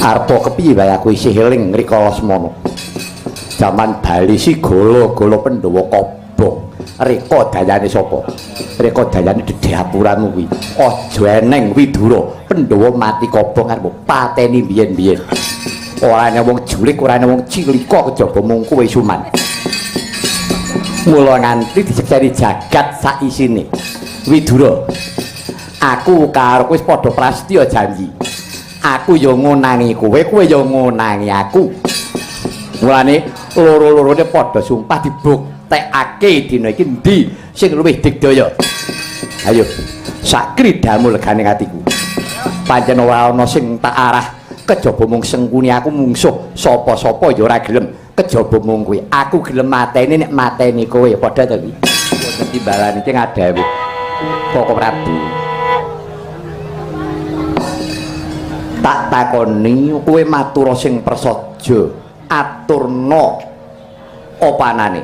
Arep kepiye wae aku isih eling rikala semono. Zaman Bali si golo-golo Pandhawa kobong. Reka dayane sapa? Reka dayane Dedhapuranmu kuwi. Aja eneng Widura Pandhawa mati kobong arep pateni biyen-biyen. Ora ana wong julik, ora ana wong cilika kejaba mung kowe Suman. Mula nganti disekseni jagat sak isine. Widura, aku karo kowe wis padha prastya janji. Aku ya ngonangi kowe, kowe ya ngonangi aku. Mulane loro-lorone padha sumpah dibuktekake dina iki endi sing luwih digdaya. Ayo, sak kridamu legane atiku. Pancen ora ana sing tak arah kejaba mung sengkuni aku mungsuh sapa-sapa ya ora gelem. Kejaba mung kowe. Aku gelem mateni nek mateni kowe padha to iki. Wonten timbalan iki ngadawu. Koko Prabu. Tak takoni kowe matur sing prasaja aturna opanane.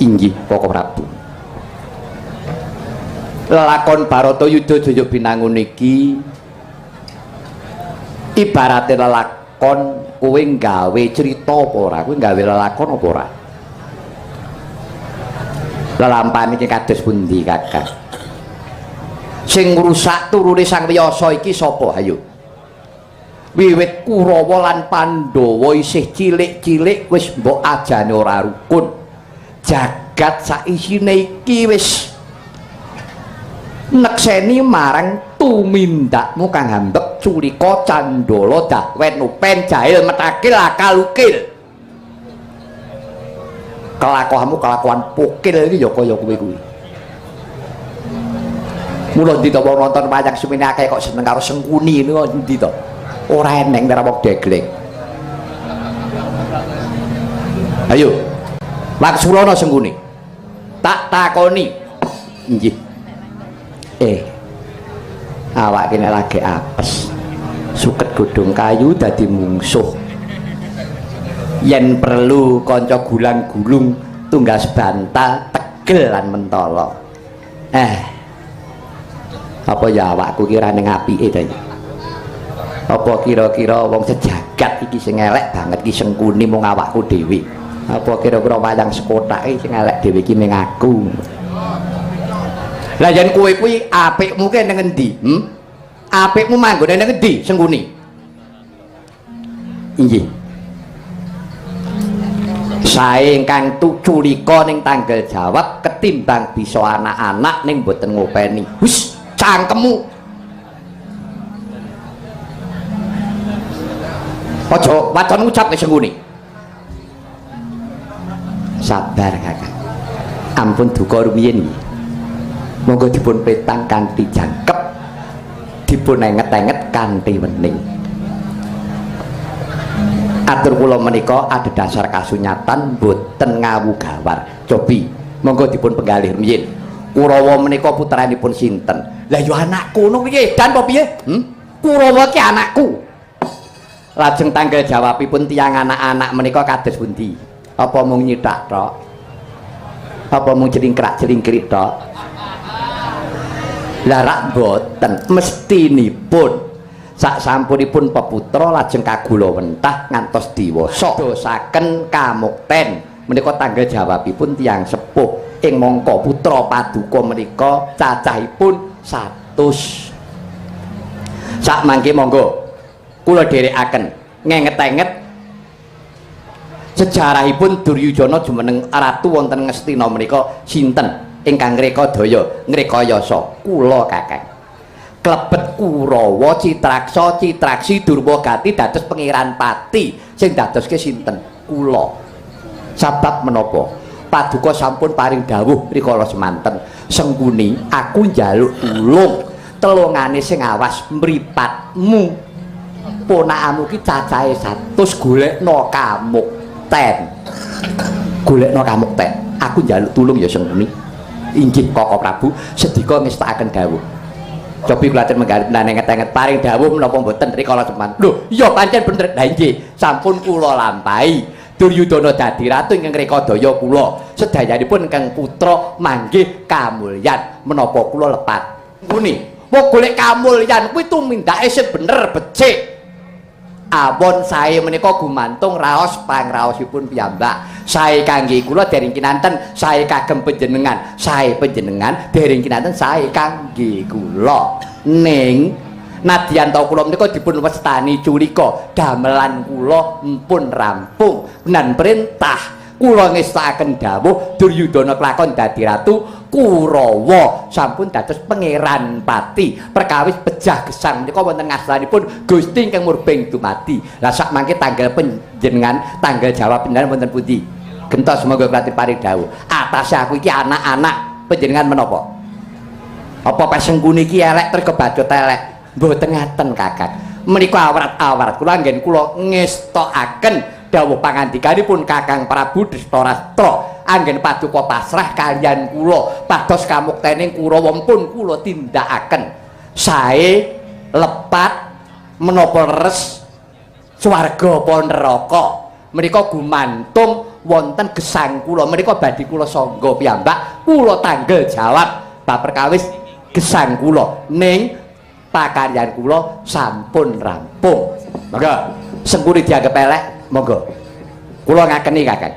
Inggih Koko Prabu. Lelakon Baratayuda Jaya Binangun iki ibarate lelakon kowe nggawe crita apa ora? Kowe nggawe lelakon apa ora? Lelampane iki kados pundi Kakang? Sing ngrusak turune Sang Wyasa iki sapa hayo? Wiwit Kurawa lan Pandhawa isih cilik-cilik wis mbok ajane ora rukun. Jagat sak isine iki wis nekseni marang tumindakmu kang hambek culika candala dahwen upen jahil metakil akal ukil. Kelakuanmu kelakuan pukil iki ya kaya kowe kuwi. Mula ndi to wong nonton wayang semene akeh kok seneng karo Sengkuni niku ndi to? Ora eneng nek wong degleng. Ayo. Laksurana Sengkuni. Tak takoni. Nggih. Awak kene lagi apes. Suket godhong kayu dadi mungsuh. Yen perlu kanca gulang-gulung tunggas bantal tegel lan mentala. Apa ya awakku kira ning apike ta iki? Apa kira-kira wong sejagat iki sing elek banget iki Sengkuni mung awakku dhewe? Apa kira-kira wayang sekotake sing elek dhewe iki ning aku? Lah yen kowe kuwi apikmu ki ning endi? Apikmu manggone ning endi Sengkuni? Inggih. Sae ingkang culika ning tanggal jawab ketimbang bisa anak-anak ning mboten ngopeni. Hus, cangkemmu. Aja wacan ngucap Sengkuni. Sabar Kakang. Ampun duka rumiyin. Monggo dipun petang kanthi jangkep, dipun enget-enget kanthi wening. Atur kula menika adhedhasar kasunyatan boten ngawugawar. Cobi monggo dipun penggalih rumiyin. Kurawa menika putranipun sinten? Lah ya anakku ngono piye edan apa piye? Kurawa ki anakku. Lajeng tanggal jawabipun tiyang anak-anak menika kados pundi? Apa mung nyithak tok? Apa mung jelingkrak-jelingkrik tok? Lah rak boten mestinipun sak sampunipun peputra lajeng kagula wentah ngantos diwasa dosaken kamukten menika tanggal jawabipun tiyang sepuh ing mangka putra paduka menika cacahipun 100. Sak mangke monggo kula dherekaken ngenget-enget sejarahipun Duryudana jumeneng ratu wonten Ngastina menika sinten ingkang ngrekadaya ngrekayasa kula Kakang. Klebet Kurawa Citraksa Citraksi Durmagati dados pengiran pati sing dadoske sinten? Kula. Sabab menapa? Paduka sampun paring dawuh rikala semanten, Sengkuni aku njaluk tulung telungane sing awas mripatmu. Ponakamu ki cacahe 100 golekno kamukten. Golekno kamukten. Aku njaluk tulung ya Sengkuni. Inggih Koko Prabu, sedika ngestakaken dawuh. Cobi kula atur menggalih nenget-nenget paring dawuh menapa mboten rikala seman. Lho, iya pancen bener. Lah nggih, sampun kula lampahi. Duryudana dadi ratu ingkang rekadaya kula. Sedayanipun ingkang putra manggih kamulyan menapa kula lepat. Ngene, Mau golek kamulyan kuwi tumindake sing bener becik. Awon sae menika gumantung raos pangraosipun piyambak. Sae kangge kula dereng kinanten, sae kagem panjenengan, sae panjenengan dereng kinanten sae kangge kula. Ning nadyan ta kula menika dipun wastani culika, damelan kula mpun rampung. Nan perintah kula ngestakaken dawuh Duryudana kelakon dadi ratu, Kurawa sampun dados pangeran pati. Perkawis pejah gesang menika wonten ngarsanipun Gusti ingkang murbeng dumadi. Lah sak mangke tanggal panjenengan, tanggal jawab panjenengan wonten pundi? Gentos monggo klati paring dawuh. Atase aku iki anak-anak panjenengan menapa? Apa pesengkune iki elek terus kebadot elek? Mboten ngaten Kakang. Menika awrat-awrat kula anggen kula ngestokaken dawuh pangandikanipun Kakang Prabu Drestarstra anggen paduka pasrah kaliyan kula pados kamuktening Kurawa pun kula tindakaken sae lepat menapa leres swarga apa neraka menika gumantung wonten gesang kula menika badhe kula sangga piyambak kula tanggel jawab bab perkawis gesang kula ning pakaryan kula sampun rampung monggo sengkuri dianggep elek monggo kula ngakeni Kakang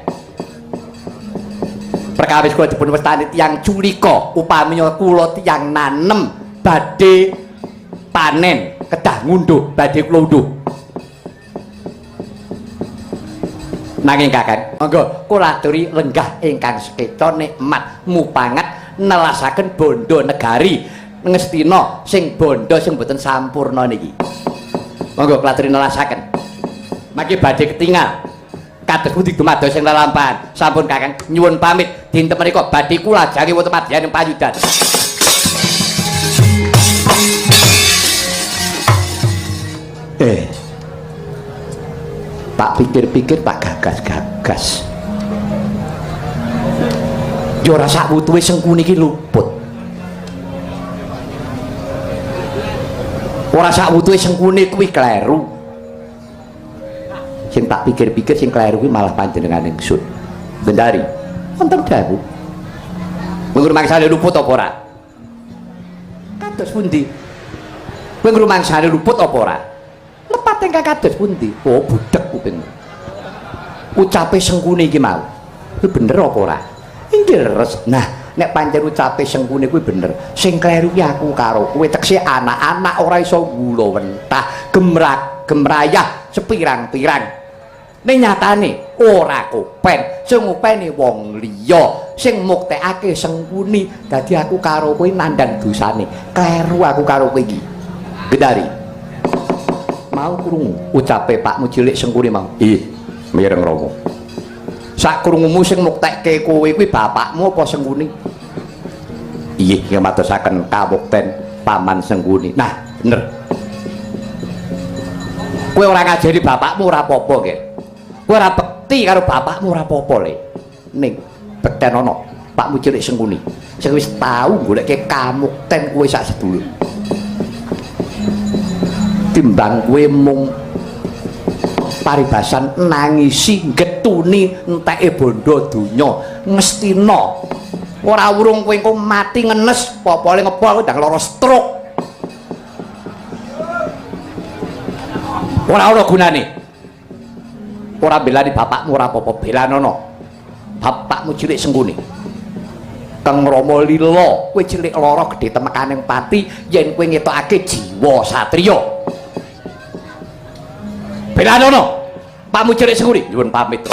perkawis kula dipun wastani tiyang culika upamiya kula tiyang nanem badhe panen kedah ngunduh badhe kula unduh nanging Kakang monggo kula aturi lenggah ingkang sekeca nikmat mupangat nelasaken bondo negari ngestina sing bondo sing boten sampurna niki monggo kula aturi nelasaken mangke badhe ketingal kados pundi dumados sing lelampahan sampun Kakang nyuwun pamit dinten menika badhe kula jange wonten madyaning payudan tak pikir-pikir tak gagas-gagas yo ora sak wutuhe sengkune iki luput ora sak wutuhe sengkune kuwi kleru sing tak pikir-pikir sing kleru kuwi malah panjenengan ingsun Bendari wonten dawuh kowe rumangsane luput apa ora kados pundi kowe rumangsane luput apa ora lepat ingkang kados pundi oh budhek kuping ucape sengkune iki mau kuwi bener apa ora inggih leres nah nek pancen ucape sengkune kuwi bener sing kleru ki aku karo kowe tekse anak-anak ora iso gula wentah gemrayah sepirang-pirang ning nyatane ora kopen sing ngopeni wong liya sing muktekake sengkuni dadi aku karo kowe nandhang dosane kleru aku karo kowe iki Gendari mau krungu ucape Pakmu cilik sengkuni mau mireng Rama sak krungumu sing muktekke kowe kuwi bapakmu apa sengkuni iya yang madosaken kawukten paman sengkuni nah bener kowe ora ngajari bapakmu ora apa-apa nggih kowe ora bekti karo bapakmu ora apa-apa le ning bekten ana Pakmu cilik sengkuni sing wis tau goleke kamukten kowe sak sedulur timbang kowe mung paribasan nangisi getuni enteke bondo donya ngestina ora urung kowe engko mati ngenes popole ngepol ndang lara stroke ora ana gunane ora belani bapakmu ora apa-apa belanono bapakmu cilik sengkuni Kang Rama lila kowe cilik lara gedhe temekaning pati yen kowe ngetokake jiwa satriya belanono Pakmu cilik sengkuni nyuwun pamit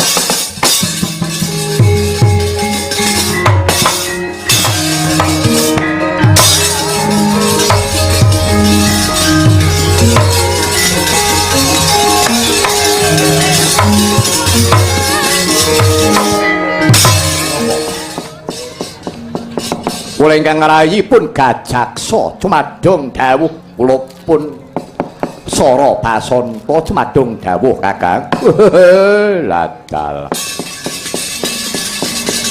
kula ingkang ngrayipun gajaksa cumadung dawuh kula pun sara basanta cumadung dawuh Kakang ladal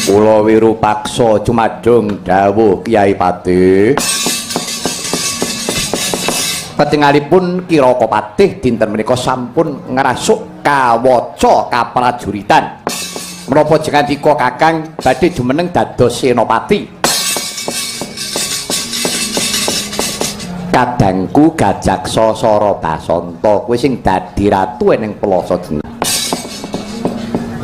kula Wirupaksa cumadung dawuh Kyai Patih ketingalipun Kiraka Patih dinten menika sampun ngrasuk kawaca kaprajuritan menapa jengandika Kakang badhe jumeneng dados senopati kadangku Gajaksa Sara Basanta kowe sing dadi ratu ning Plasa Jenar.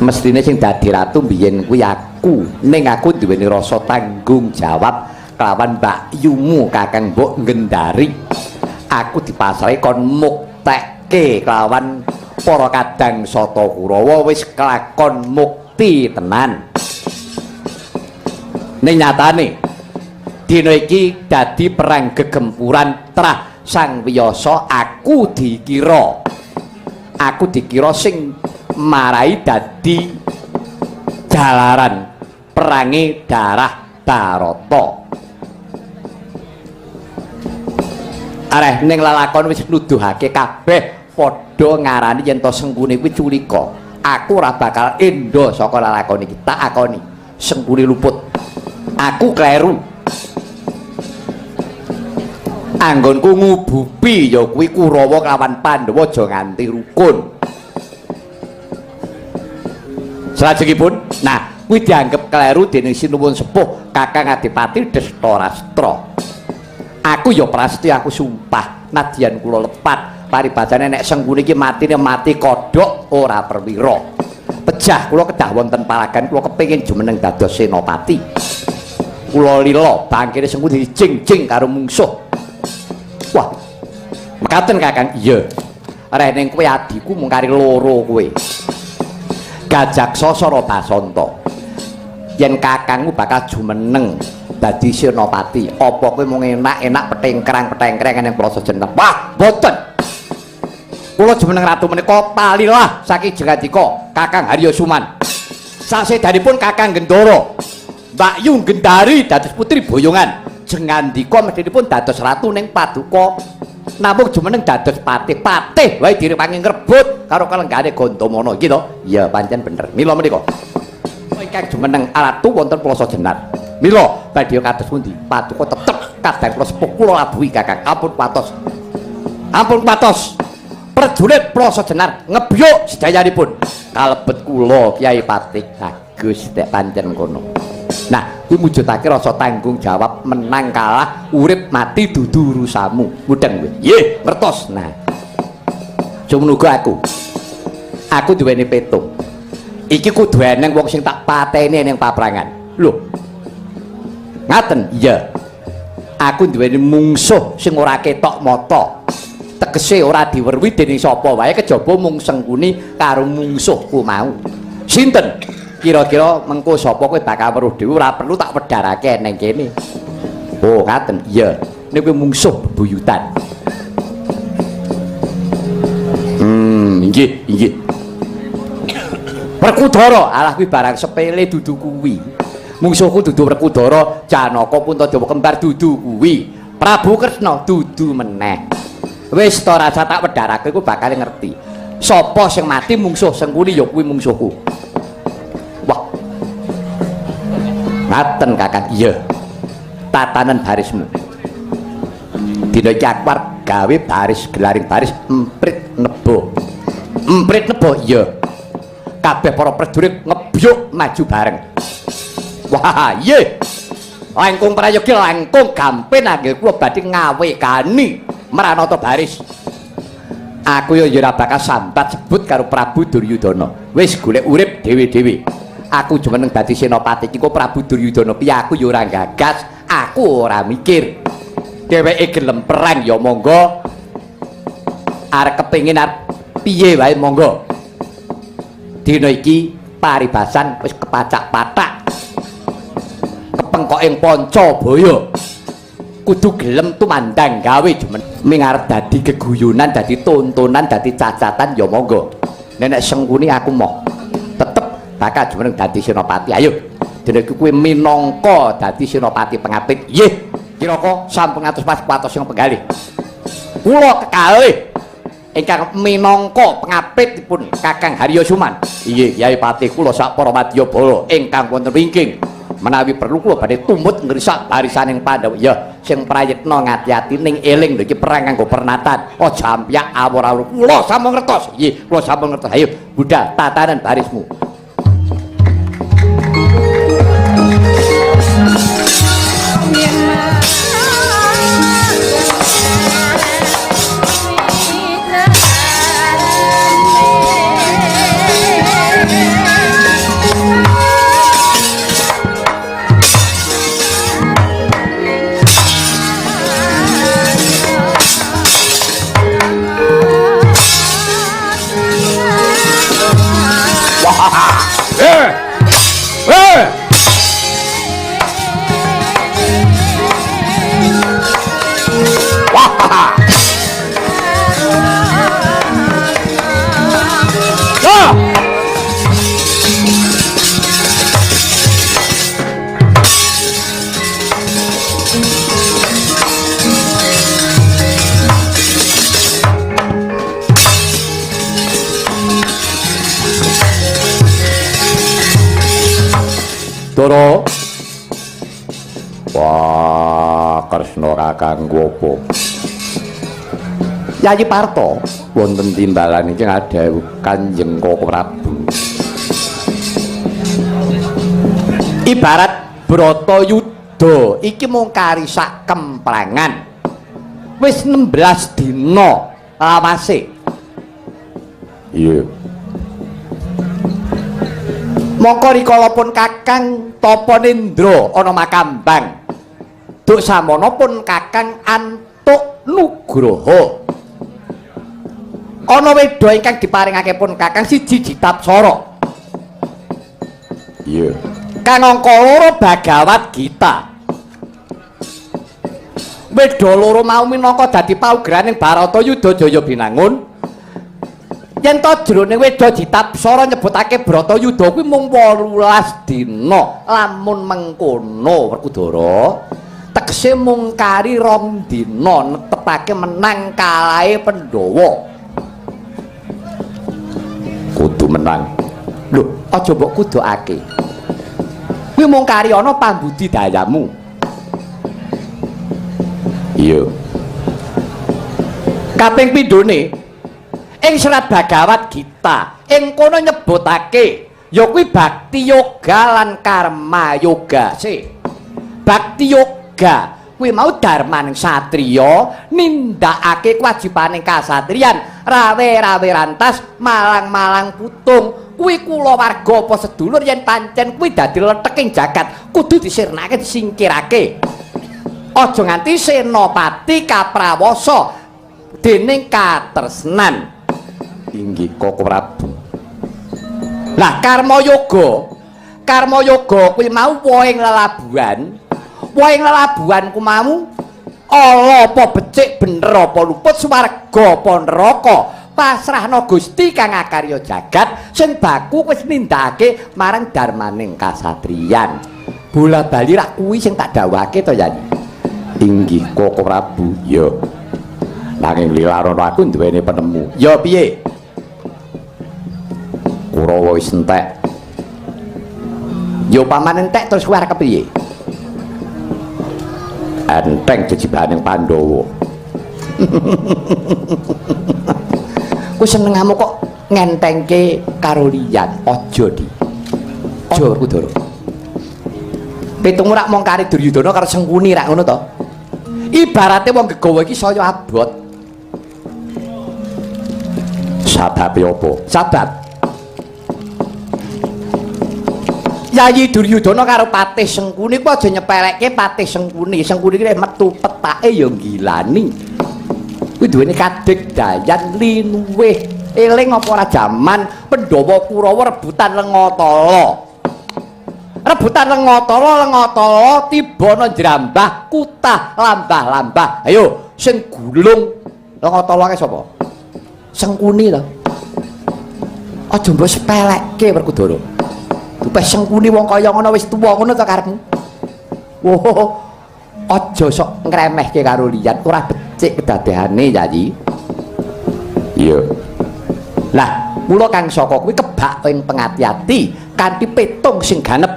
Mestine sing dadi ratu biyen kuwi aku, ning aku duweni rasa tanggung jawab kelawan mbakyumu Kakang Mbok Gendari. Aku dipasrahi kon muktekke kelawan para kadang Sata Kurawa wis kelakon mukti tenan. Ning nyatane dina iki dadi perang gegempuran trah Sang Wiyasa, aku dikira sing marai dadi jalaran perangi darah Barata. Areh ning lelakon wis nuduhake kabeh padha ngarani yen to Sengkuni kuwi culika. Aku ora bakal endo saka lelakon iki. Tak akoni, Sengkuni luput. Aku kleru. Anggonku ngubupi ya kuwi Kurawa kelawan Pandhawa aja nganti rukun. Salajengipun, nah kuwi dianggep kleru dening Sinuwun Sepuh Kakang Adipati Destarastra. Aku ya prasetya, aku sumpah nadyan kula lepat paribasane nek Sengkuni iki matine mati kodhok ora perwira. Pejah kula kedah wonten palagan kula kepengin jumeneng dados senopati. Kula lila bangkene Sengkuni dijing-jing karo mungsuh. Wah, mekaten Kakang. Iya. Reh ning kowe adiku mung kari loro kowe. Gajaksa Sara Basanta. Yen kakangmu bakal jumeneng dadi senopati, apa kowe mung enak-enak petengkrang-petengkrang ning Plasa Jenar? Wah, mboten. Kula jumeneng ratu menika palilah saking Jengandika Kakang Harya Suman. Sasedanipun Kakang Gendara, Mbakyu Gendari dados putri boyongan. Jengandika medhinipun dados ratu ning Paduka. Namung jumeneng dados patih-patih wae direwangi ngrebut karo kalenggane Gandamana iki to. Iya, pancen bener. Mila menika ingkang jumeneng ratu wonten Plasa Jenar. Mila badhe kados pundi? Paduka tetep kadang kula sepuh kula labuhi Kakang. Ampun patos. Ampun patos. Prajurit Plasa Jenar ngebyuk sedayanipun. Kalebet kula Kyai Patih. Bagus nek pancen kono. Nah, kuwi mujudake rasa tanggung jawab menang kalah, urip mati dudu urusamu. Mudeng kowe. Nggih, ngertos. Nah. Sumuga aku. Aku duweni petung. Iki kudu eneng wong sing tak pateni ning paprangan. Lho. Ngaten? Iya. Aku duweni mungsuh sing ora ketok mata. Tegese ora diweruhi dening sapa wae kejaba mung Sengkuni karo mungsuhku mau. Sinten? Kira-kira mengko sapa kowe bakal weruh dhewe ora perlu tak wedharake ning kene. Oh, ngaten. Iya. Niku mungsuh bebuyutan. Nggih. Werkudara, alah kuwi barang sepele dudu kuwi. Mungsuhku dudu Werkudara, Janaka Puntadewa kembar dudu kuwi. Prabu Kresna dudu meneh. Wis to rasa tak wedharake kowe bakal ngerti. Sapa sing mati mungsuh Sengkuni ya kuwi mungsuhku. Wah. Ngaten Kakang. Iya. Tatanan barismu. Dina iki Akbar gawe baris gelaring baris emprit nebo. Emprit nebo iya. Kabeh para prajurit ngebyuk maju bareng. Wah, iya. Langkung prayogi langkung gampen anggere kula badhe ngawekani Maranata baris. Aku yo ora bakal sambat sebut karo Prabu Duryudana. Wis golek urip dhewe-dhewe. Aku jumeneng dadi senopati iki kok Prabu Duryudana piye aku yo ora gagas, aku ora mikir. Dheweke gelem perang ya monggo. Arek kepengin arep piye wae monggo. Dina iki paribasan wis kepacak-patak. Kepengkoking Pancabaya. Kudu gelem tumandang gawe jumeneng ming arep dadi geguyunan, dadi tontonan, dadi cacatan ya monggo. Nek Sengkuni aku moh tetep bakal jumeneng dadi senopati. Ayo, dene iki kuwi minangka dadi senopati pengapit. Nggih, kiraka sampun ngatos pas patos sing penggalih. Kula kekalih ingkang minangka pengapitipun Kakang Harya Suman. Inggih, Kyai Patih kula sak para Wadyabala ingkang wonten wingking. Menawi perlu kula badhe tumut ngrisak barisaning Pandhawa. Ya, sing prayitna ngati-ati ning eling lho iki perang kanggo pernatan. Aja ampyak awur-awur. Kula sampun ngertos. Nggih, kula sampun ngertos. Ayo, budhal tatanan barismu. Werkudara. Wah, Kresna kakangku apa? Yayi Parto, wonten timbalan iki ngadhawuh Kanjeng Koko Prabu. Ibarat Bratayuda iki mung karisak kemprangan. Wis 16 dina lawase. Iya. Mongko rikala pun Kakang Tapanendra ana Makambang. Duk samana pun Kakang Antuk Nugroho. Ana weda ingkang diparingake pun Kakang siji Ditapsara. Iya. Kang angka loro Bagawat Gita. Weda loro mau minangka dadi paugraning Baratayuda Jaya Binangun. Yen to jroning weda Ditapsara nyebutake Bratayuda kuwi mung 18 dina. Lamun mengkono Werkudara, tegese mung kari 2 dina netepake menang kalahe Pandhawa. Kudu menang. Lho, aja mbok kudokake. Kuwi mung kari ana pambudidayamu. Iya. Kaping pindhone ing Serat Bagawat Gita, ing kono nyebutake ya kuwi Bakti Yoga lan Karma Yoga. Bakti Yoga kuwi mau darmaning satriya nindakake kewajibaning kasatriyan, rawe-rawe rantas, malang-malang putung. Kuwi kulawarga apa sedulur yen pancen kuwi dadi letheking jagat kudu disirnake disingkirake. Aja nganti senopati kaprawasa dening katresnan. Inggih Koko Prabu. Lah Karma Yoga kuwi mau wohing lelabuhan. Wohing lelabuhan ku mau ala apa becik bener apa luput swarga apa neraka. Pasrahna Gusti kang akarya jagat sing baku wis nindakake marang darmaning kasatriyan. Bola-bali rak kuwi sing tak dawuhake to Yayi. Inggih Koko Prabu. Ya. Nanging lilarono aku duweni penemu. Ya piye? Kurawa wis entek. Ya paman entek terus kuwi arep kepiye? Enteng jejibaning Pandhawa. Ku senengamu kok ngentengke karo liyan. Aja di. Aja Werkudara. Pitungmu rak mung kari Duryudana karo Sengkuni rak ngono to. Ibarate wong gegawa iki saya abot. Sababe apa? Sabab Yayi Duryudana karo Patih Sengkuni ku aja nyepelekke Patih Sengkuni. Sengkuni ki metu petake ya ngilani. Kuwi duweni kadegdayan linuwih. Eling apa ora jaman Pandhawa Kurawa rebutan Lengatala. Rebutan Lengatala tiba nang Jrambah kutah lambah-lambah. Ayo sing gulung Lengatala ki sapa? Sengkuni to. Aja mbok sepelekke Werkudara. Supaya Sengkuni wong kaya ngono wis tuwa ngono to karepmu. Woh, aja sok ngremehke karo liyan, ora becik kedadehane Yayi. Iya. Lah, mula kang saka kuwi kebak ing pengati-ati kanthi petung sing ganep.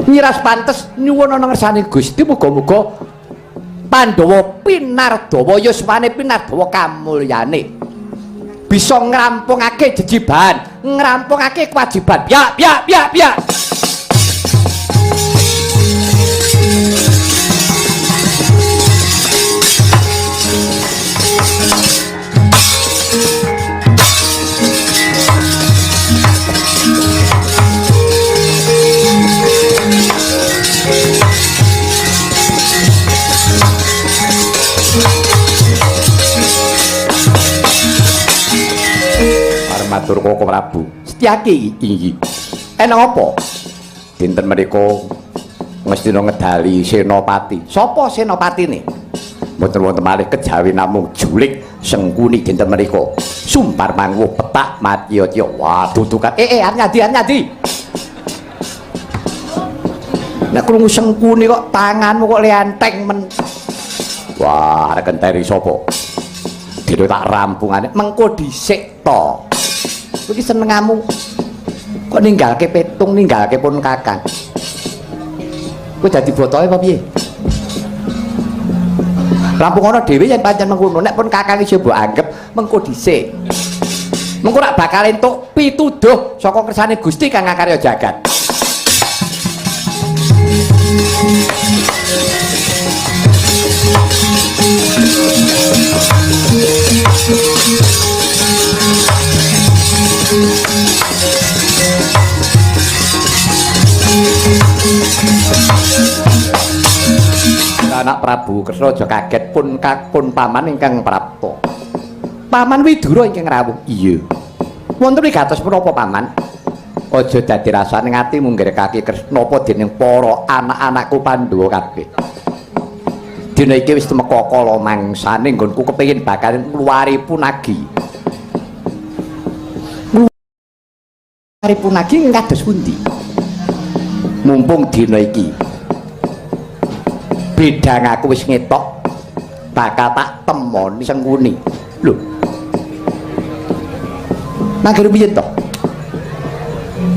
Nyiras pantes nyuwun ana ngersane Gusti muga-muga Pandhawa Pinardawa yuswane Pinardawa kamulyane. Bisa ngrampungake jejibahan, ngrampungake kewajiban. Ya. Matur Koko Prabu. Setyake iki. Enang apa? Dinten menika ngestina ngedali senopati. Sapa senopatine? Mboten wonten malih kejawi namung julik Sengkuni dinten menika. Sumpar manguh petak matya-tya. Wah, dudukan. Nyadi. Nek krungu Sengkuni kok tanganmu kok lenteng men. Wah, arek enteri sapa? Dene tak rampungane mengko dhisik to. Iki senengamu Kok ninggalke petung, ninggalke pun kakang. Kowe dadi botoke apa piye? Lampung ana dhewe yen pancen mengkono nek pun kakang iso mbok anggap mengko dhisik. Mengko rak bakal entuk pituduh saka kersane Gusti kang ngakarya jagat. Anak Prabu Kresna aja kaget pun paman ingkang prapta. Paman Widura ingkang rawuh. Iya. Wonten wigatos menapa paman? Aja dadi rasane atimu nggerekake Kresna apa dening para anak-anakku Pandhawa kabeh. Dina iki wis temeka kala mangsane nggonku kepengin bakal ngluwari punagi. Ngluwari punagi kados pundi? Mumpung dina iki bidang aku wis ngetok bakal tak temoni Sengkuni. Lho. Nangger piye to?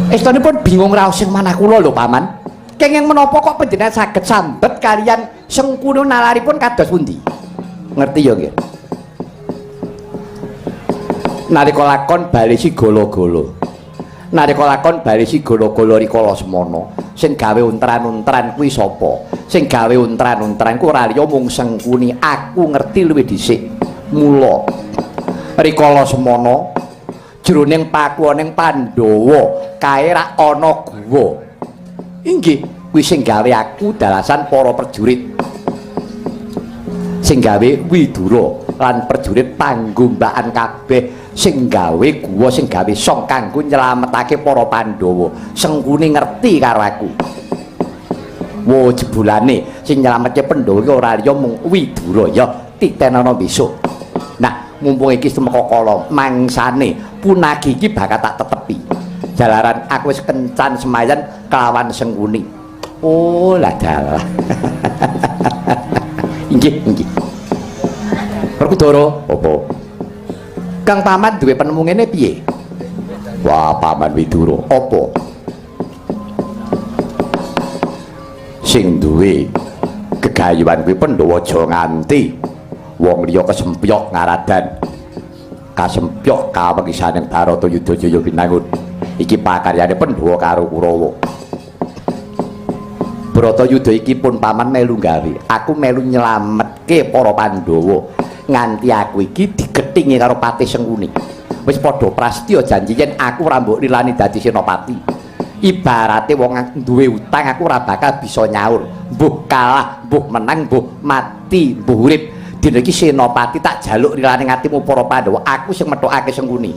Estunipun bingung raos sing manah kula lho paman. Kenging menapa kok panjenengan saged sambet kalian Sengkuni nalaripun kados pundi? Ngerti ya nggih. Nalika lakon bali si golo-golo. Nalika lakon bali si golo-golo rikala semana. Sing gawe untran-untran kuwi sapa? Sing gawe untran-untran ku ora liya mung Sengkuni. Aku ngerti luwih dhisik. Mula rikala semana jroning pakuwaning Pandhawa kae rak ana guwa. Inggih, kuwi sing gawe aku dalasan para prajurit. Sing gawe Widura lan prajurit panggombakan kabeh sing gawe guwa sing gawe song kanggo nyelametake para Pandhawa. Sengkuni ngerti karo aku. Wo jebulane sing nyelametke Pandhawa iki ora liya mung Widura ya titenana besok. Nah, mumpung iki temeka kala mangsane punagi iki bakal tak tetepi. Jalaran aku wis kencan semayan kelawan Sengkuni. Oh, lah dalah. Inggih, inggih. Werkudara, apa? Kang paman duwe penemu ngene piye? Wah, paman Widura, apa? Sing duwe gegayuhan kuwi Pandhawa aja nganti wong liya kesempyok ngaradan. Kasempyok kawegisaning Baratayuda Jaya Binangun. Iki pakaryane Pandhawa karo Kurawa. Baratayuda iki pun paman melu gawe. Aku melu nyelametke para Pandhawa. Nganti aku iki digethingi karo Patih Sengkuni. Wis padha prastya janji yen aku ora mbok nilani dadi senopati. Ibarate wong duwe utang aku ora bakal bisa nyaur. Mbuh kalah, mbuh menang, mbuh mati, mbuh urip. Dina iki senopati tak jaluk rilane atimu para Pandhawa. Aku sing metokake Sengkuni.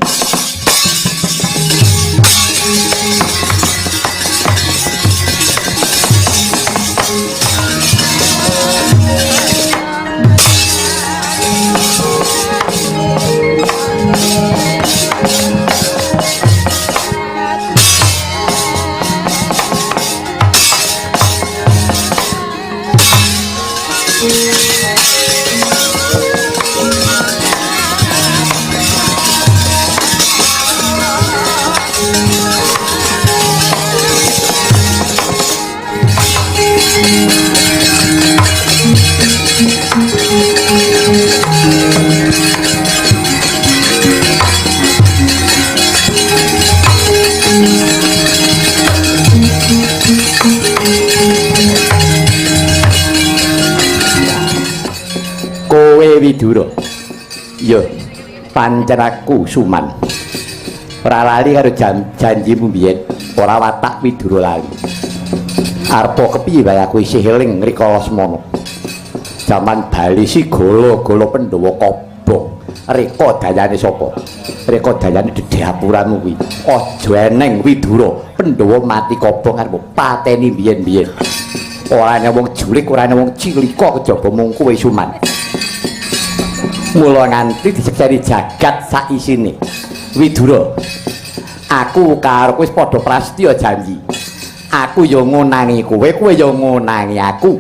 Widura. Iya, pancen aku Suman. Ora lali karo janjimu biyen, ora watak Widura lali. Arep kepiye wae aku isih eling rikala semana. Jaman bali si golo-golo Pandhawa kobong. Reka dayane sapa? Reka dayane dedhapuranmu kuwi. Aja eneng Widura, Pandhawa mati kobong arep pateni biyen-biyen. Ora ana wong julik, ora ana wong cilika kejaba mung kowe Suman. Mula nganti disekseni jagat sak isine. Widura, aku karo kowe wis padha prastya janji. Aku ya ngonangi kowe, kowe ya ngonangi aku.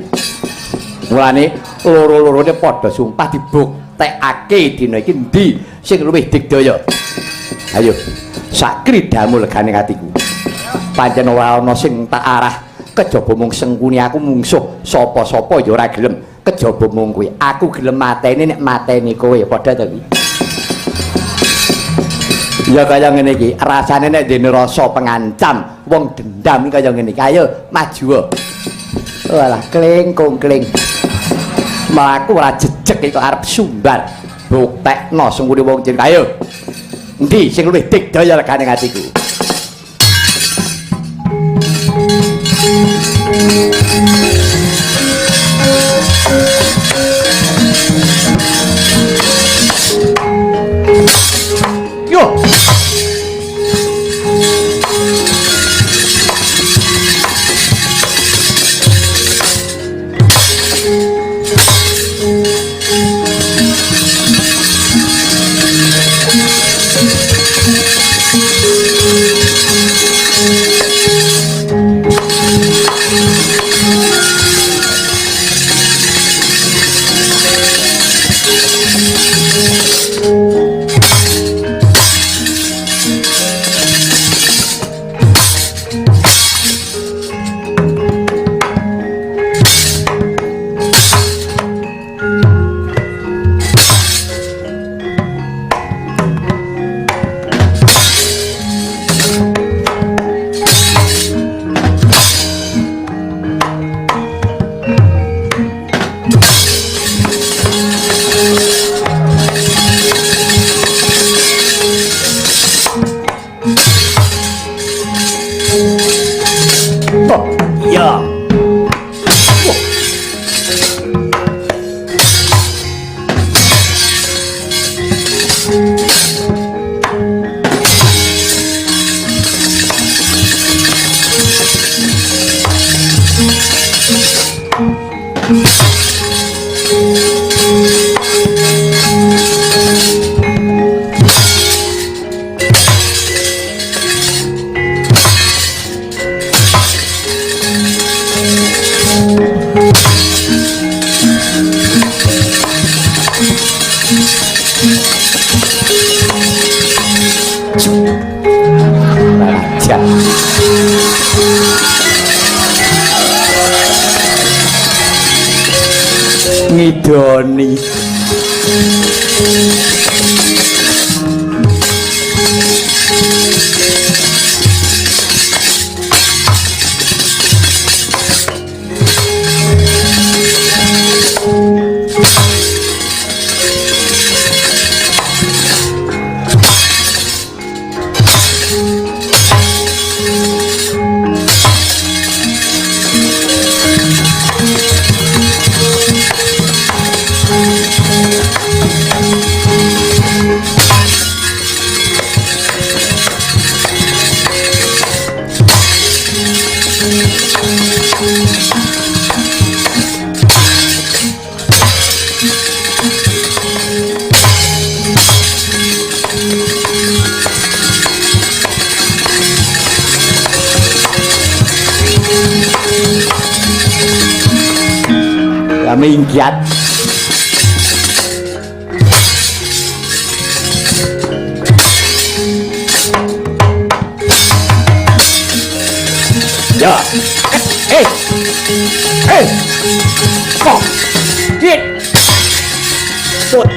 Mulane loro-lorone padha sumpah dibuktekake dina iki endi sing luwih digdaya. Ayo, sak kridamu legane atiku. pancen ora ana sing tak arah kejaba mung Sengkuni aku mungsuh sapa-sapa ya ora gelem kejaba mung kuwi aku gelem mateni nek mateni kowe padha to iki ya kaya ngene iki rasane nek dene rasa pengancam wong dendam kaya ngene iki ayo maju walah klingkung kling mlaku ora jejeg iki arep sumbar buktekno Sengkuni wong jeneng ayo endi sing luwih digdaya regane atiku yo ngidoni minggiat ya kok git tut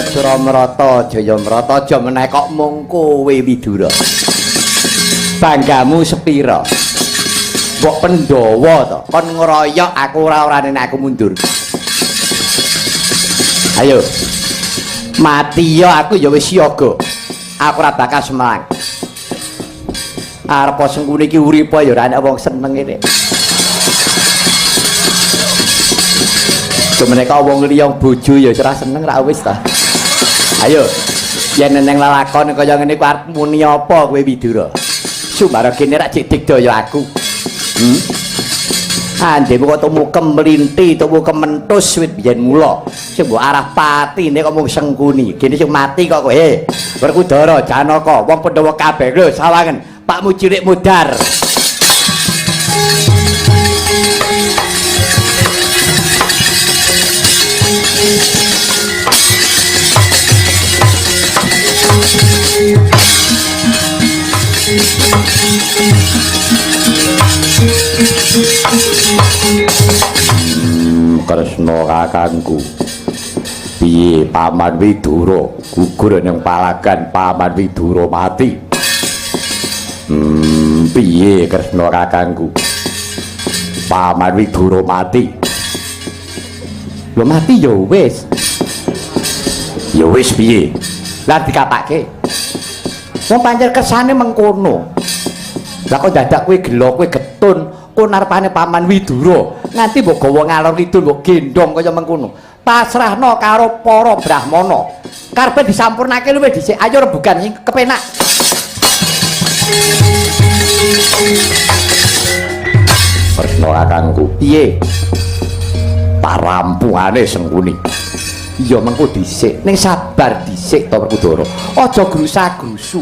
Suramrata Jayamrata aja meneh kok mung kowe Widura banggamu sepira mbok Pandhawa to kon ngeroyok aku ora-orane aku mundur ayo mati ya aku ya wis siaga aku ora bakal semangat arep Sengkuni iki urip ya ora ana wong seneng ngene Mereka wong liya bojo ya ora seneng ra wis ta. Ayo, yen neng lalakon kaya ngene ku arep muni apa kowe Widura? Sumara kene rak cek daya aku. Andemu kok temu kemlinti, temu kementus wit biyen mula. Sing mbok arah patine kok mung Sengkuni. Kene sing mati kok kowe. Werkudara, Janaka, wong Pandhawa kabeh lho sawangen. Pak Mujirik Mudar. Kresna kakangku. Piye Paman Widura gugur ning palagan Paman Widura mati. Piye Kresna kakangku? Paman Widura mati. Lho mati ya wis. Ya wis piye? Lah dikatake. Wong pancen kersane mengkono. Lah kok dadak kowe gelo kowe getun kon arepane Paman Widura nganti mbok gawa ngalor kidul mbok gendong kaya mengkono. Pasrahno karo para brahmana. Karepe disampurnake luwih dhisik. Ayo rebugan sing kepenak. Kresna kakangku, piye? Parampungane Sengkuni. Iya mengko dhisik, ning sabar dhisik to Werkudara. Aja grusa-grusu.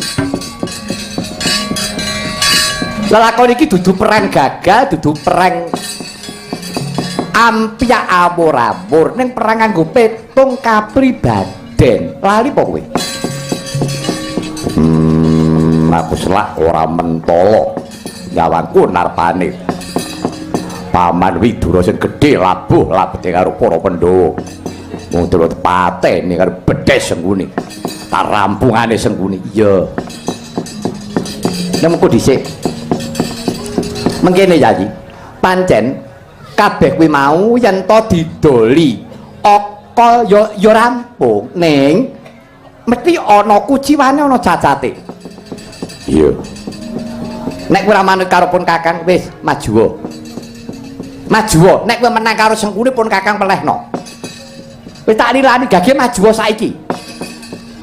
Lelakon iki dudu perang gagal, dudu perang ampyak amur-amur, ning perang nganggo petung kapribaden. Lali apa kowe? Aku selak ora mentala nyawangku narpane Paman Widura sing gedhe labuh labete karo para Pandhawa. Wong terus pateni karo bedes Sengkuni. Tarampungane Sengkuni. Iya. Nek mengko dhisik. Mengkene Yayi. Pancen kabeh kuwi mau yen to didoli aka ya rampung ning mesti ana kuciwane ana cacate. Iya. Nek kowe ora manut karo pun Kakang wis maju. Maju. Nek kowe menang karo Sengkuni pun Kakang pelehno. Wis tak lilani gage maju saiki.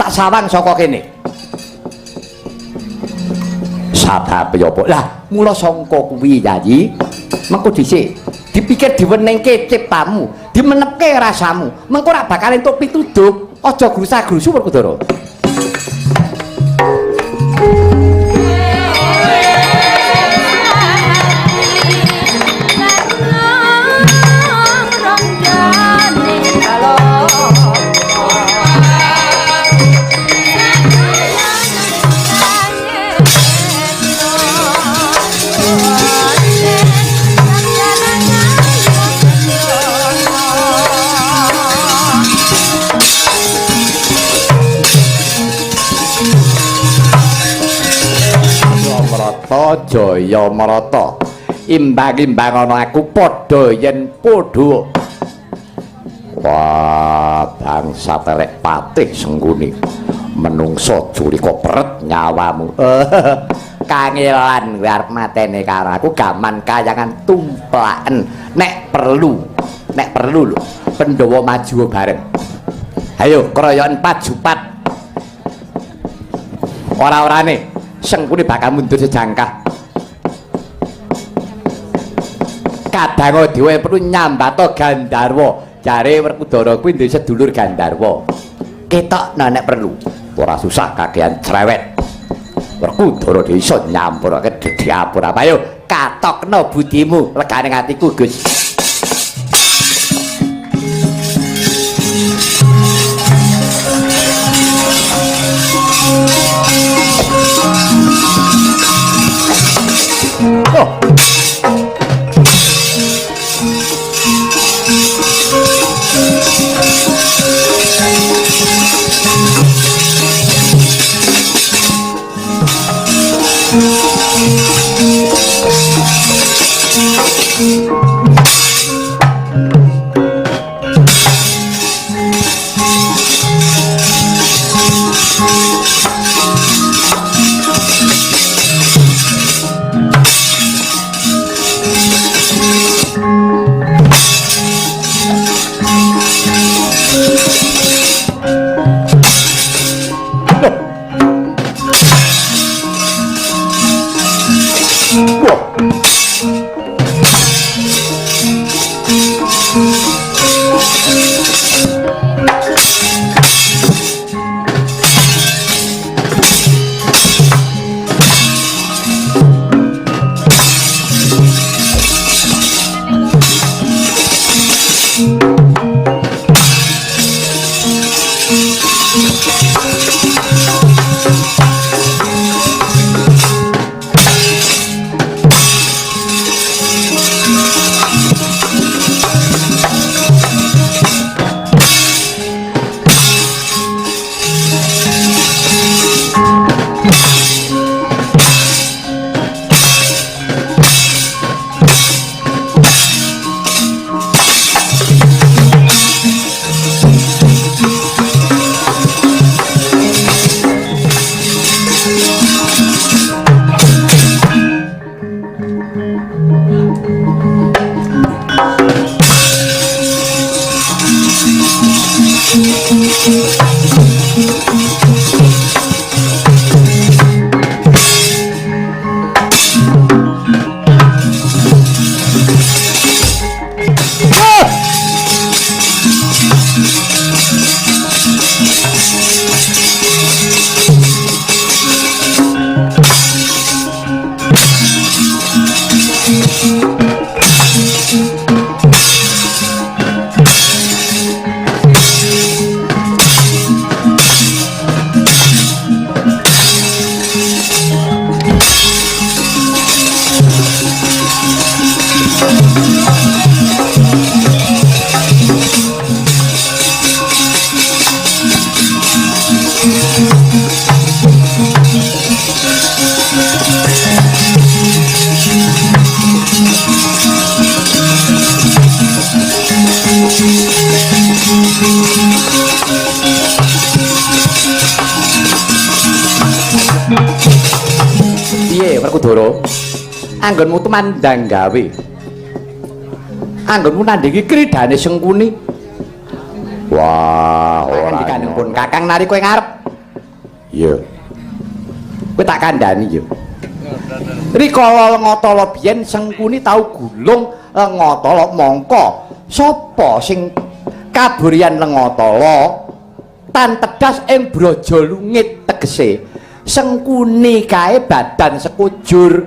Tak sawang saka kene. Sadape apa? Lah, mula sangka kuwi Yayi. Mengko dhisik dipikir diwenengke ciptamu, dimenepke rasamu. Mengko ora bakal entuk pituduh. Aja grusa-grusu Werkudara. Jaya marata imbang-imbang ana aku padha yen padha. Wah bangsa telek patih Sengkuni menungso jurika peret nyawamu. Kangelan kowe arep mateni karo aku gaman kayangan tumplaken. Nek perlu lho Pandhawa maju bareng. Ayo kroyoken pajupat. Ora-orane Sengkuni bakal mundur sejangkah. Kadang dhewe perlu nyambato Gandharwa. Jare Werkudara kuwi duwe sedulur Gandharwa. Ketokno nek perlu. Ora susah kakean cerewet. Werkudara dhewe iso nyampurake diapura. Ayo katokno budimu legane atiku, Gus. Piye Werkudara? Anggonmu temandang gawe. Anggonmu nandhingi kridane Sengkuni. Wah, ora dikandheng Kakang nari kowe ngarep. Iya. Kowe tak kandhani ya. Rikala Ngatala biyen Sengkuni tau gulung Ngatala mangka sapa sing kaburian Ngatala tan tedas ing Brajolungit tegese Sengkuni kae badan sekujur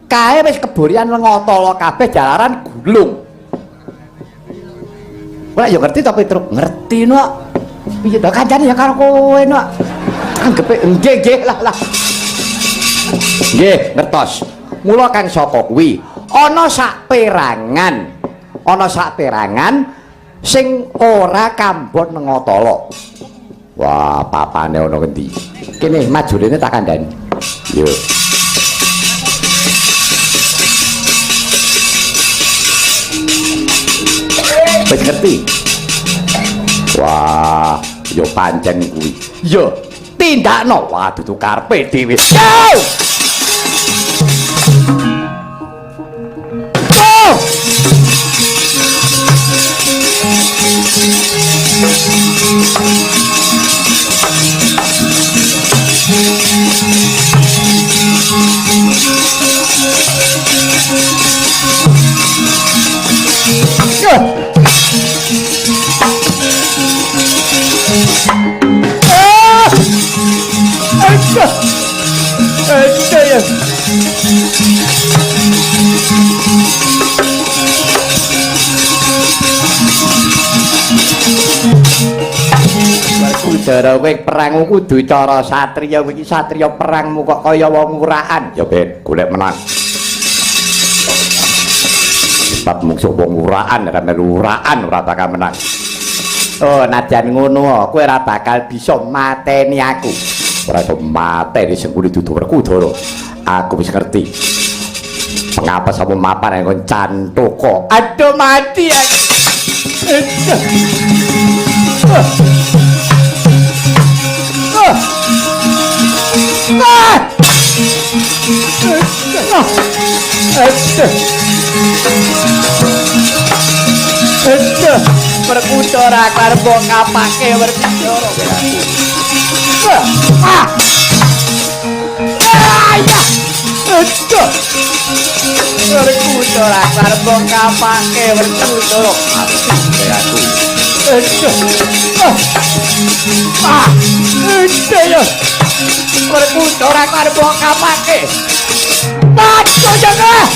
kae wis keburian Ngatala kabeh jalaran gulung. Ora ya ngerti to Petruk? Ngerti no. Piye to kancane ya karo kowe no. Anggepe nggih lah. Nggih, ngertos. Mula kang saka kuwi ana sak perangan sing ora kambon Ngatala. Wah, papane ana ngendi? Kene majurine tak kandhani. Yo. Wis ngerti? Wah, yo pancen kuwi. Yo, tindakno. Wah, dudu karepe dhewe. Yo! Oh! Werkudara kowe perangmu kudu cara satriya iki satriya perangmu kok kaya wong urakan ya ben golek menang sebab mungsuh wong urakan ora melu urakan ora bakal menang. Oh najan ngono kowe ora bakal bisa mateni aku ora iso mateni Sengkuni dudu Werkudara aku wis ngerti pengapa sama mapan yang cantoko aduh mati aku Werkudara karbo kapake Werkudara Werkudara karbo kapake Werkudara Werkudara karbo kapake Nacho jangan